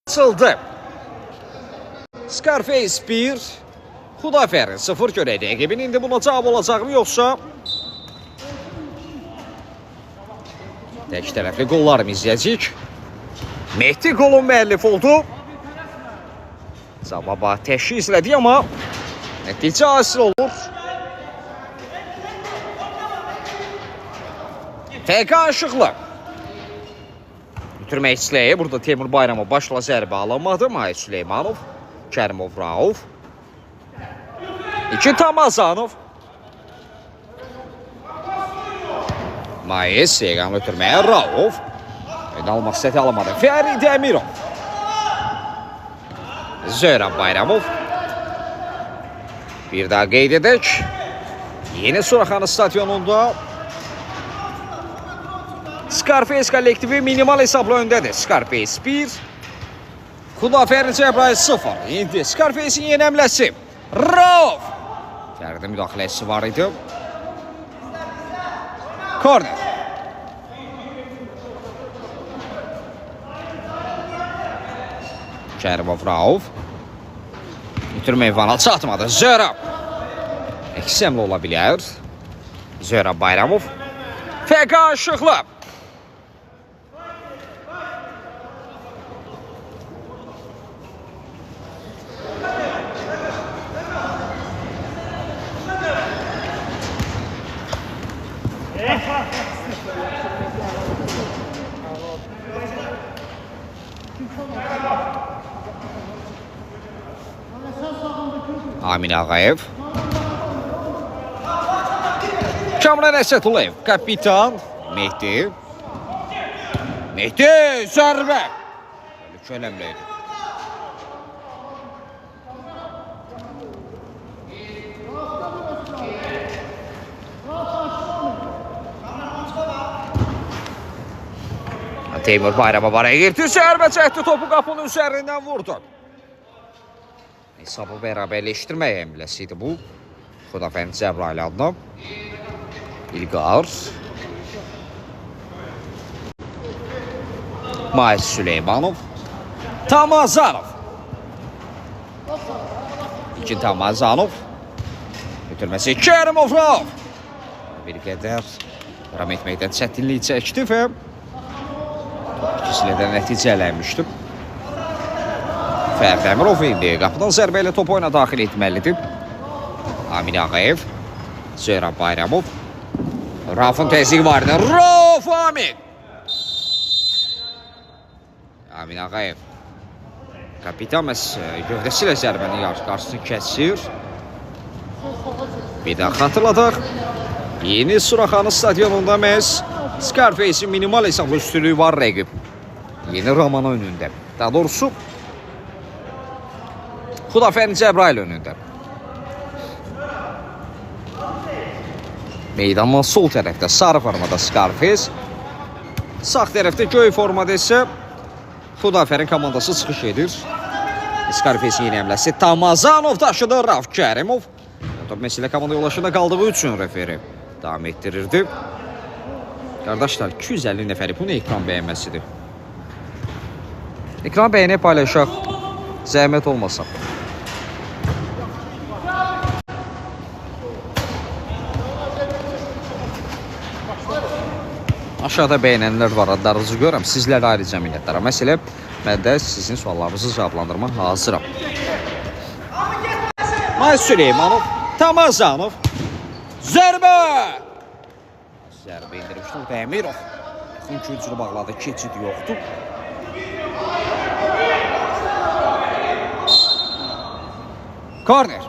Açıldı. Scarface 1, Xudaferin 0 görək rəqibin. İndi buna cavab olacaqmı yoxsa? Tək tərəfli qollarımı izləyəcəyik. Mehdi qolun müəllif oldu. Cavaba təşkil izlədik amma nəticə hasil olur. FK Işıqlı. Bitirmək istəyir. Burada Teymur Bayramov başla zərbə alınmadı. Mahir Süleymanov, Kərimov Rauf. 2 Tamazanov. Mahir Seyğan ötürməyə Rauf. Almaq istəti alamadı. Fərid Əmirov. Zöhrəm Bayramov. Bir daha qeyd edək. Yeni Suraxanı stadionunda Scarface kollektivi minimal hesabla öndədir. Scarface 1, Xudaferin Cəbrayil 0. İndi Scarface'in yeni əmləsi Rauf. Fərdi müdaxiləsi var idi. Korner. Kərimov Rauf. Bitirmək vana çatmadı. Zöhrəm. Əksəmli ola bilər. Zöhrəm Bayramov. FK Işıqlı. Amin Ağayev. Kamran Əsədullayev. Kapitan Mehdi. Mehdi zərbə. Çok önemliydi. Teymur Bayramov araya girdi. Zərbə çəkdi. Topu qapının üzərindən vurdu. Hesabı bərabərləşdirmək əmləsiydi bu. Xudaferin Cəbrayil adına. İlqar. Mahir Süleymanov. Tamazanov. 2 Tamazanov. Bitirməsi Kərimov Rauf. Bir qədər davam etməkdən çətinlik çəkdi və ikisilə də nəticə ələnmişdi. Fərdi Əmirov indi qapıdan zərbə ilə top oyuna daxil etməlidir. Amin Ağayev. Zöhrəm Bayramov. Rauf'un təzyiqi var idi. Rauf Amin. Amin Ağayev. Kapitan məhz gövdəsi ilə zərbənin qarşısını kəsir. Bir daha xatırladaq. Yeni Suraxanı stadionunda məhz Scarface'in minimal hesablı üstünlüyü var rəqib. Yeni Ramana önündə. Daha doğrusu Xudaferin Cəbrayil önündə. Meydanın sol tərəfdə sarı formada Scarface. Sağ tərəfdə göy formada isə Xudaferin komandası çıxış edir. Scarface'in yeni əmləsi Tamazanov daşıdı. Rauf Kərimov. Top məsələ komanda yoldaşında qaldığı üçün referi davam etdirirdi. Qardaşlar 250 nəfəri bunu ekran bəyənməsidir. Ekran bəyənib paylaşaq. Zəhmət olmasa. Aşağıda bəyənənlər var, adlarınızı görürəm. Sizlərə ayrıca minnətdaram. Məsələ, mən də sizin suallarınızı cavablandırma hazıram. Mahir Süleymanov, Tamazanov, zərbə! Zərbə indirmişdir. Əmirov. Yaxın gücünü bağladı, keçid yoxdur. Korner.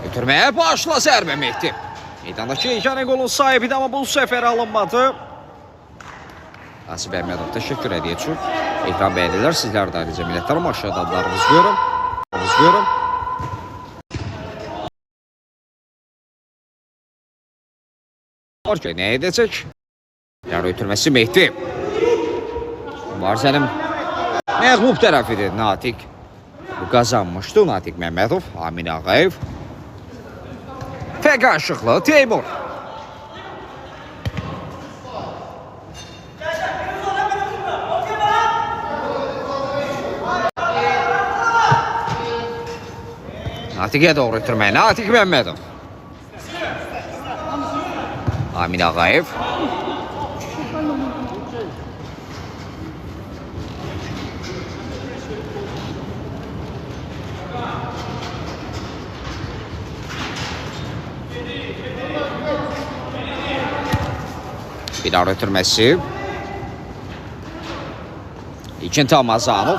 Götürməyə başla zərbə Mehdi. Meydandakı yeganə qolun sahibidir, amma bu səfər alınmadı. Asif Əhmədov, təşəkkür edəcəm. Ekran bəyənirlər, sizlər də ayrıca minnətdaram. Aşağıda adlarınızı görürəm. Nə edəcək? Yəni ötürməsi Mehdi. Mübarizənin məğlub tərəfidir Natiq. Bu qazanmışdı Natiq Məmmədov, Amin Ağayev. FK Işıqlı, Teymur. Natiqə doğru ötürmək. Natiq Məmmədov. Amin Ağayev. Bir daha ötürməsi. İlkin Tamazanov.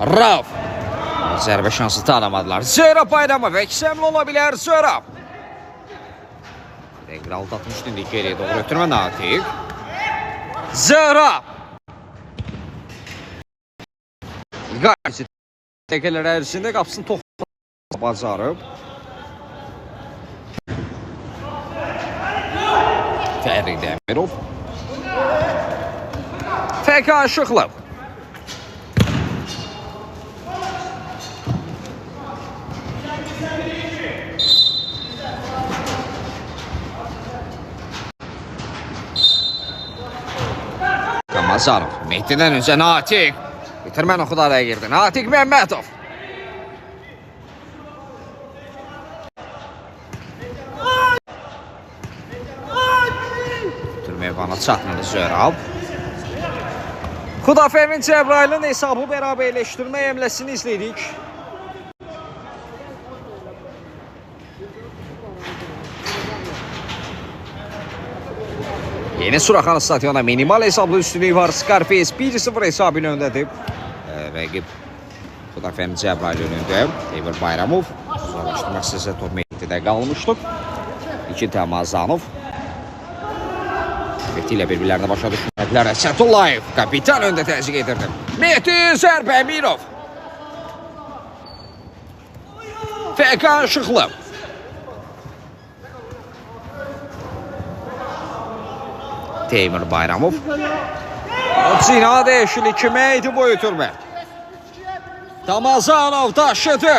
Rauf. Zərbə şansı tanımadılar. Zöhrab Bayramov eksemli olabilir Zöhrab. Regral atmıştı indi geriye doğru ötürmə Natiq. Zöhrab. Qayıcı təkelər ərzində qapısını toxlamaq bacarıb. Fərid Əmirov. FK Şıxlov. Ramazanov. Mehdi'den önce Natiq. Bitirmən oxuda araya girdi. Natiq Məmmədov. Bitirməyə bana çatmadı Zöhrab. Xudafərin Cəbrailin hesabı bərabərləşdirmə əmləsini izlədik. Yeni Suraxanı stadionda minimal hesablı üstünlüğü var. Scarface 1-0 hesabının önündedir. Rəqib Xudafərin Cəbrail önündə. Teymur Bayramov. Uzaqlaşdırmaq sizə top meytidə qalmışdıq. İki Tamazanov. Mehdi ilə bir-birlərinə başa düşmədilər. Əsədullayev kapitan öndə təzyiq edirdi. Mehdi Zərbə Əmirov. FK Şıxlov. Teymur Bayramov. Zina değişili kimeydi bu ötürme. Tamazanov taşıdı.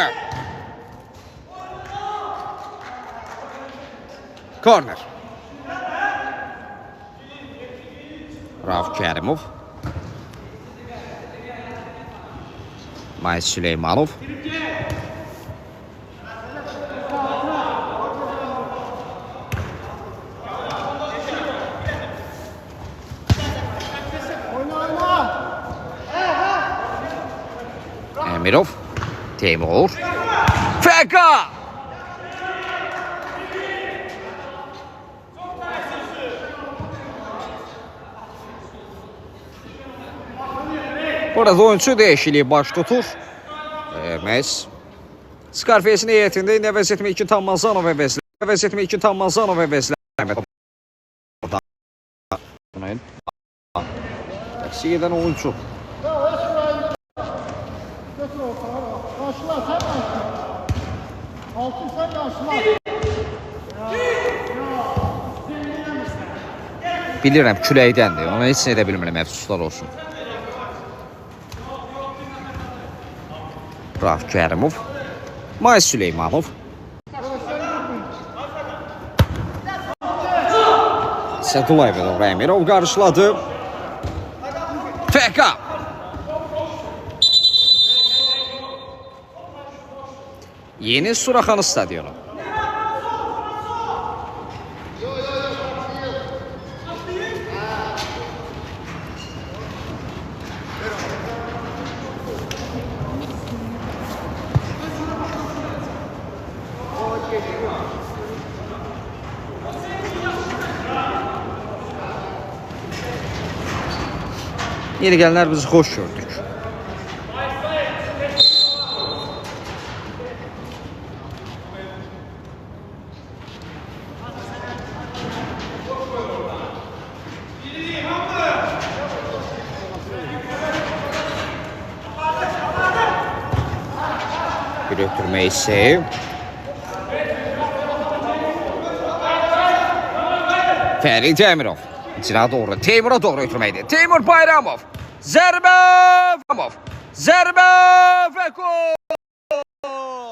Korner. Rauf Kərimov. Mayıs Süleymanov. Emirov. Teymur. FK. Burada oyuncu değişikliği baş tutur. Məhz Scarface'in heyətində əvəz etmək üçün Tamazanov əvəzlə. Əvəz etmək üçün Tamazanov əvəzlə. Təksik edən oyuncu. Bilirəm küləkdəndir. Ona heç nə edə bilmirəm, əfsuslar olsun. Rauf Kərimov. Mayıs Süleymanov. Sədullayev doğru Əmirov qarşıladı. FK. Yeni Suraxanı stadionu. Yeni gelenler bizi hoş gördük. Bir ötürme ise Fərid Əmirov. İçinə doğru, Teymur'a doğru ötürməkdir. Teymur Bayramov. Zərbə Bayramov. Zərbə və gol.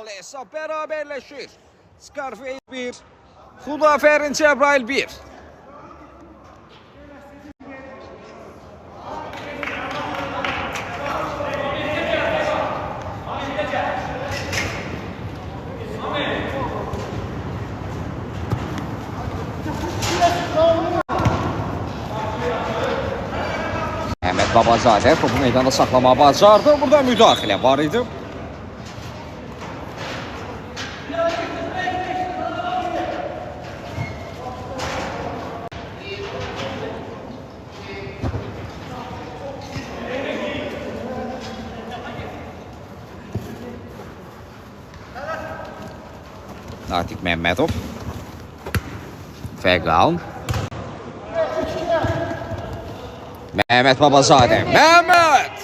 Hesab bərabərləşir. Scarface 1. Xudafərin Cəbrail 1. Babazadə topu meydanda saxlamağı bacardı. Burada müdaxilə var idi. Natiq Məmmədov. Fəqan. Mehmet Babazade. Mehmet!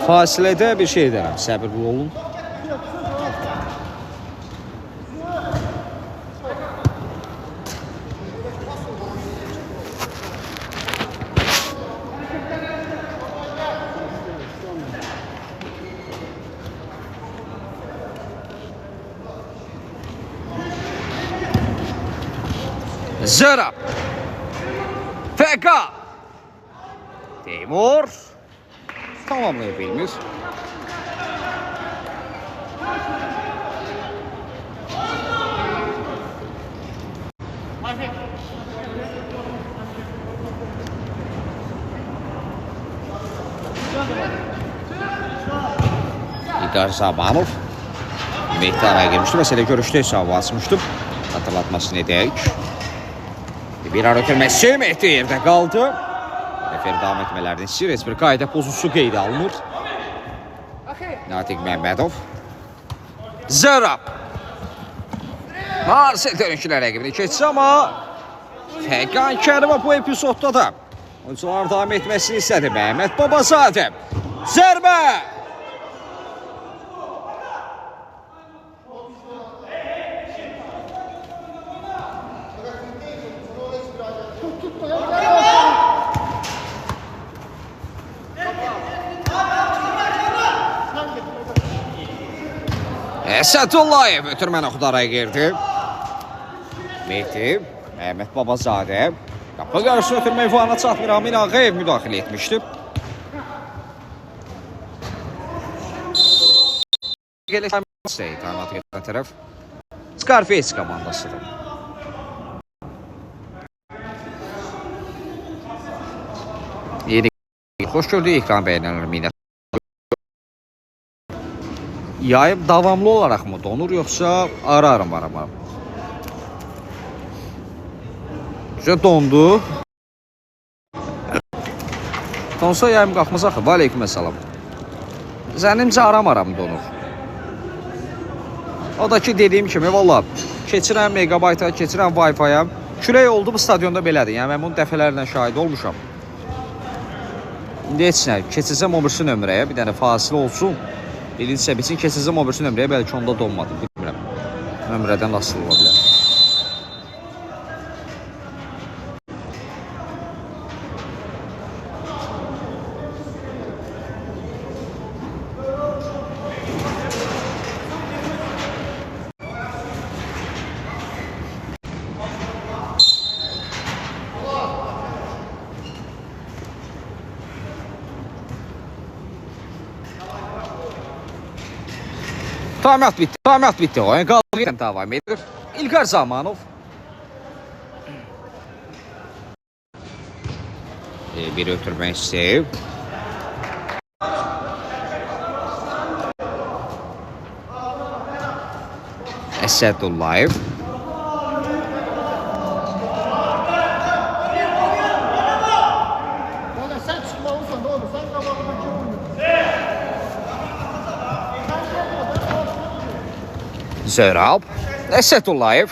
Fasilədə bir şey deyirəm. Səbirli olun. Zırap. Feka. Timur. Tamamlayabilmiş. İlqar Zabanov. Mehdi araya girmişti. Mesela görüşte hesabı açmıştım. Hatırlatmasını edək. Bir ara ötürməsi Mehdi yerdə qaldı. Referi davam etmələrdən istəyir. Heç bir qayda pozusu qeydə alınır. Natiq Məmmədov. Zərab. Marcel dönüşlər rəqibini keçsə, amma Fəqan Kərimə bu epizodda da oyuncular davam etməsini istədi. Mehmet Babazadə. Zərbə. Əsədullayev ötürməni xudaraya girdi. Mehdi, Mehmet Babazadə. Qapı qarşısına ötürmək vana çatmır. Amin Ağayev müdaxilə etmişdi. Gələk tərəf Scarface komandasıdır. Yeni xoş gördük ekran bəyənənlər minət. Yayıb davamlı olaraq mı donur, yoxsa ara-ara var ama? Güzel dondu. Donsa yayım qalxmaz axı. Aleyküm əssalam. Zənnimcə aram-aram donur. O da ki dediyim kimi valla keçirən megabayta, keçirən Wi-Fi-ya külək oldu bu stadionda belədir. Yəni mən bunun dəfələrlə şahid olmuşam. İndi heç nə, keçəcəm o birisi nömrəyə, bir dənə fasilə olsun. Birinci səbitin keçəcəm o birisi nömrəyə, bəlkə onda donmadı, bilmirəm. Nömrədən asılı ola bilər. Tamirat bitti. Tamirat bitti. Oyun kaldı. Devam ediyor. İlqar Zamanov. Bir ötürmək istəyib. Əsədullayev. Zörab. Əsədullayev.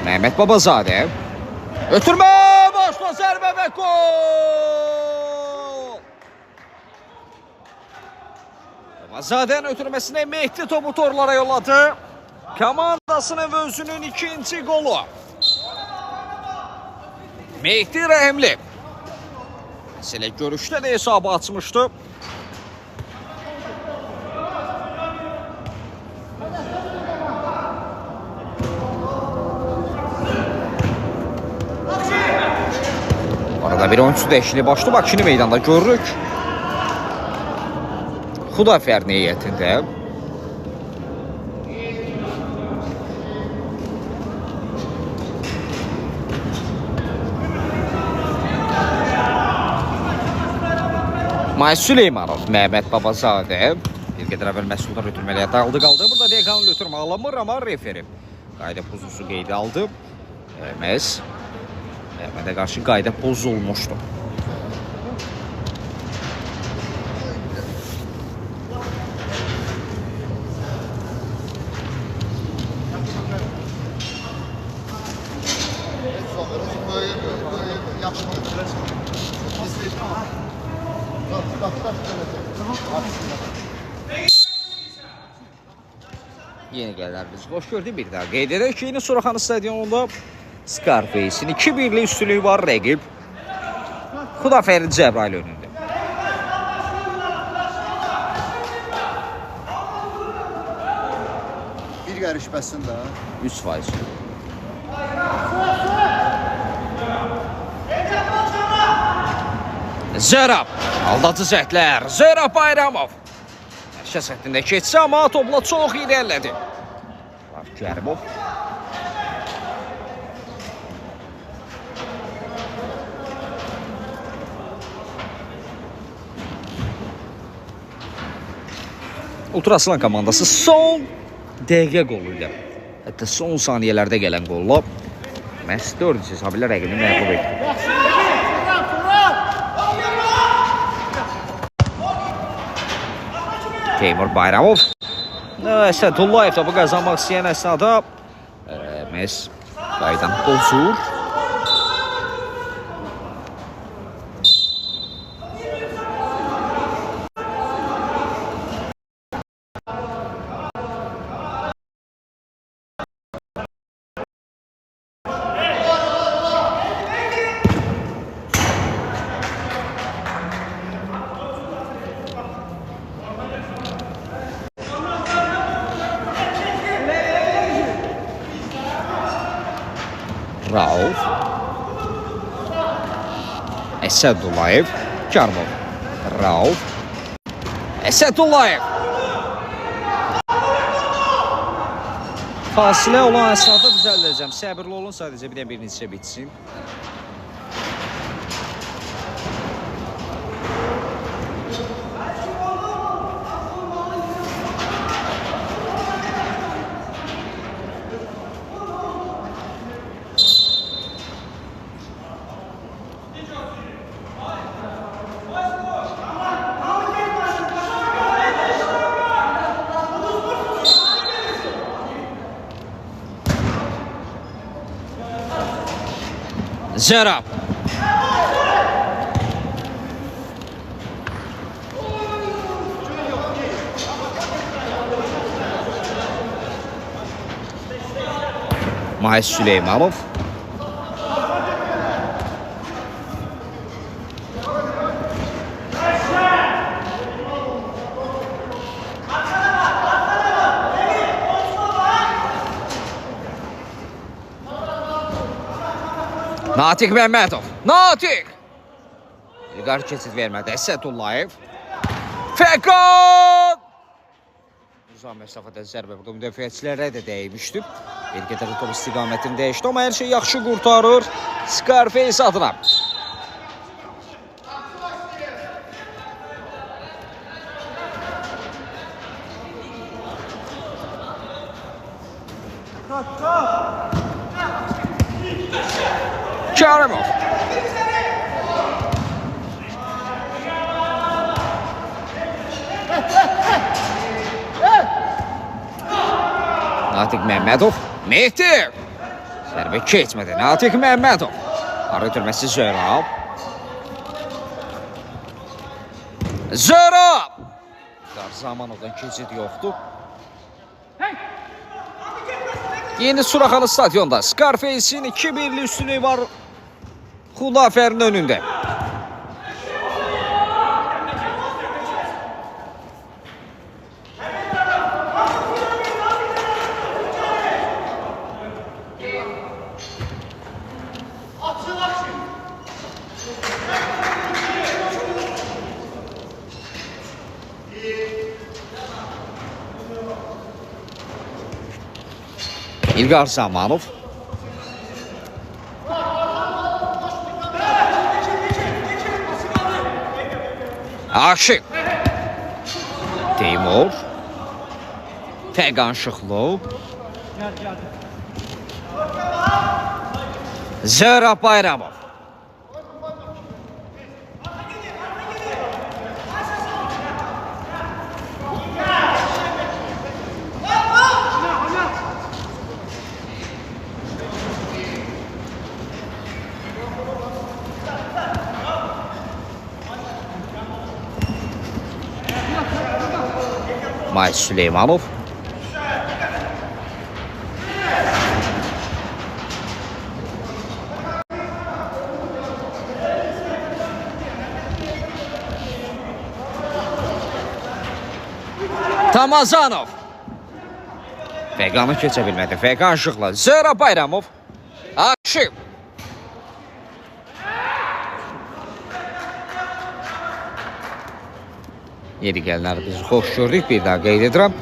Mehmet Babazadə. Ötürmə! Başla zərbə və gol! Babazadənin ötürməsine Mehdi topu torlara yolladı. Komandasının ve özünün ikinci golü. Mehdi Rəhimli. Mesele görüşte de hesabı açmıştı. Arada bir oyuncu dəyişikliyi başlayıb. Bakını meydanda görürük. Xudafer niyyətində. May Süleymanov, Məhəmməd Babazadə. Bir qədər əvvəl Məsudlar ötürməliyə qaldı. Burada Deqanın ötürmə alınmır, amma referi qayda pozusu qeydə aldı. Məhəmmədə qarşı qayda pozulmuşdu. Yeni gəlirlər biz xoş gördük bir daha. Qeyd edək ki, yeni Suraxanı stadionunda Scarface'in 2-1'li üstünlüğü var rəqib. Xudafer Cəbrayıl önündə. Bir qarış bəsin də. 3%. Zərab. Aldatıcı zətlər. Zərab Bayramov. Şəs həttində keçsə, amma topla çox irəlilədi. Kərimov. Ultraslan komandası son dəqiqə qolu ilə, hətta son saniyələrdə gələn qolla məhz 4 hesabı ilə rəqibini məğlub etdi. Teymur Bayramov. Əsədullayev topu qazanmaq istəyən əsnada məhz qaydan pozur. Rauf. Əsədullayev. Karmov. Rauf. Əsədullayev. Fasilə olan əsnada düzəldəcəm. Səbirli olun, sadəcə bir neçə bitsin. Zərab. May Süleymanov. Natiq Məmmədov. Natiq. İlqar keçid vermədi. Əsədullayev. Fəqat. Uzaq məsafədə zərbə burada müdafiəçilərə də dəymişdi. Bir qədər top istiqamətini dəyişdi, amma hər şey yaxşı qurtarır Scarface adına. Karimov. Natiq Məmmədov. Mehdi. Zərbə keçmədi. Natiq Məmmədov. Arı ötürməsi Zərab. Zərab. Zamanovdan keçid yoxdur. Yeni Suraxanı stadionda Scarface'in 2-1'li üstünlüğü var Xudafer'in önündə. İlqar Zamanov. Aşıq. Teymur. Fəqan Şıxlov. Zərab Bayramov. Mayıs Süleymanov. Tamazanov. Fəqanı keçə bilmədi. Fəqan Şıxla. Zərab Bayramov. Aşıq. Yeri gəlinlər biz xoş gördük. Bir daha qeyd edirəm.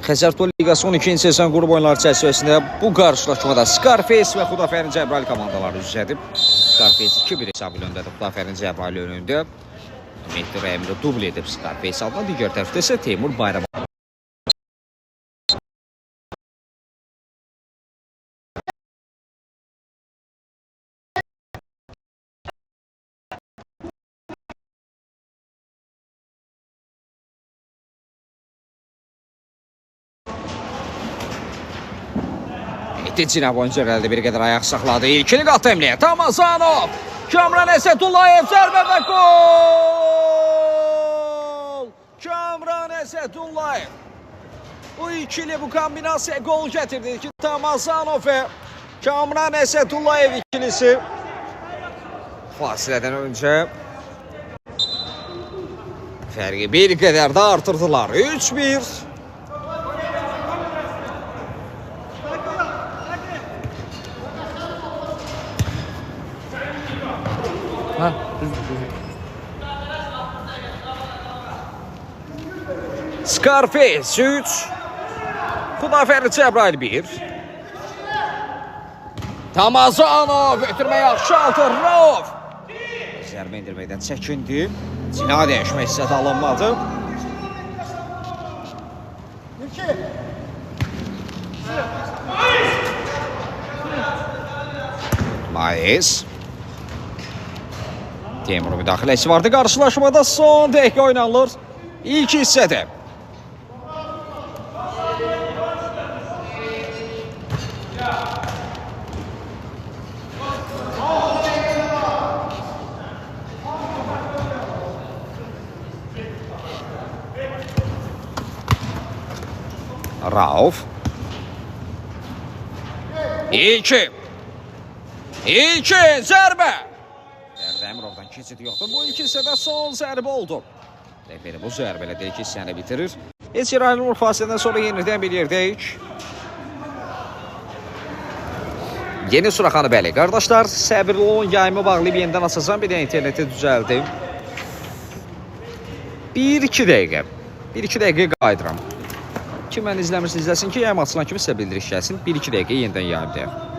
Xəzərtoy Liqası 12-ci sezon qrup oyunları çərçivəsində bu qarşılaşmada Scarface və Xudafərin Cəbrayıl komandaları üzlədi. Scarface 2-1 hesabı ilə öndədir Xudafərin Cəbrayıl önündə. Mehdi Rəhimli dubl edib Scarface adına. Digər tərəfdə isə Teymur Bayramov. Cinab oyuncu əldə bir qədər ayaq saxladı. İlkini qatdı Emliyə. Tamazanov. Kamran Əsədullayev zərbə və gol! Kamran Əsədullayev. Bu ikili bu kombinasiya gol gətirdi ki Tamazanov və Kamran Əsədullayev ikilisi fasilədən öncə fərqi bir qədər də artırdılar. 3-1. Scarface 3. Xudafəri Cəbrayıl 1. Tamazanov ötürməyə yaxşaltı Rauf. Zərbə indirməkdən çəkindi. Cina dəyişmək istədi alınmadı. Mayıs. Teymurun müdaxiləsi vardı. Qarşılaşmada son dəqiqə oynanılır. İlk hissədə. Rauf. İlki zərbə. Dəmirovdan keçidi yoxdur. Bu iki hissədə son zərbə oldu. Dəfəli bu zərbələ də iki hissəni bitirir. Heç yer ayrılmır fasilədən sonra yenidən bir yerdəyik. Yeni Suraxanı bəli. Qardaşlar, səbirli olun, yayımı bağlayıb yenidən açacağım. Bir də interneti düzəldim. 1-2 dəqiqə. 1-2 dəqiqə qayıdıram. Kim məni izləmirsə izləsin ki, yayım açılan kimi sizə bildiriş gəlsin. 1-2 dəqiqə yenidən yayımdayım.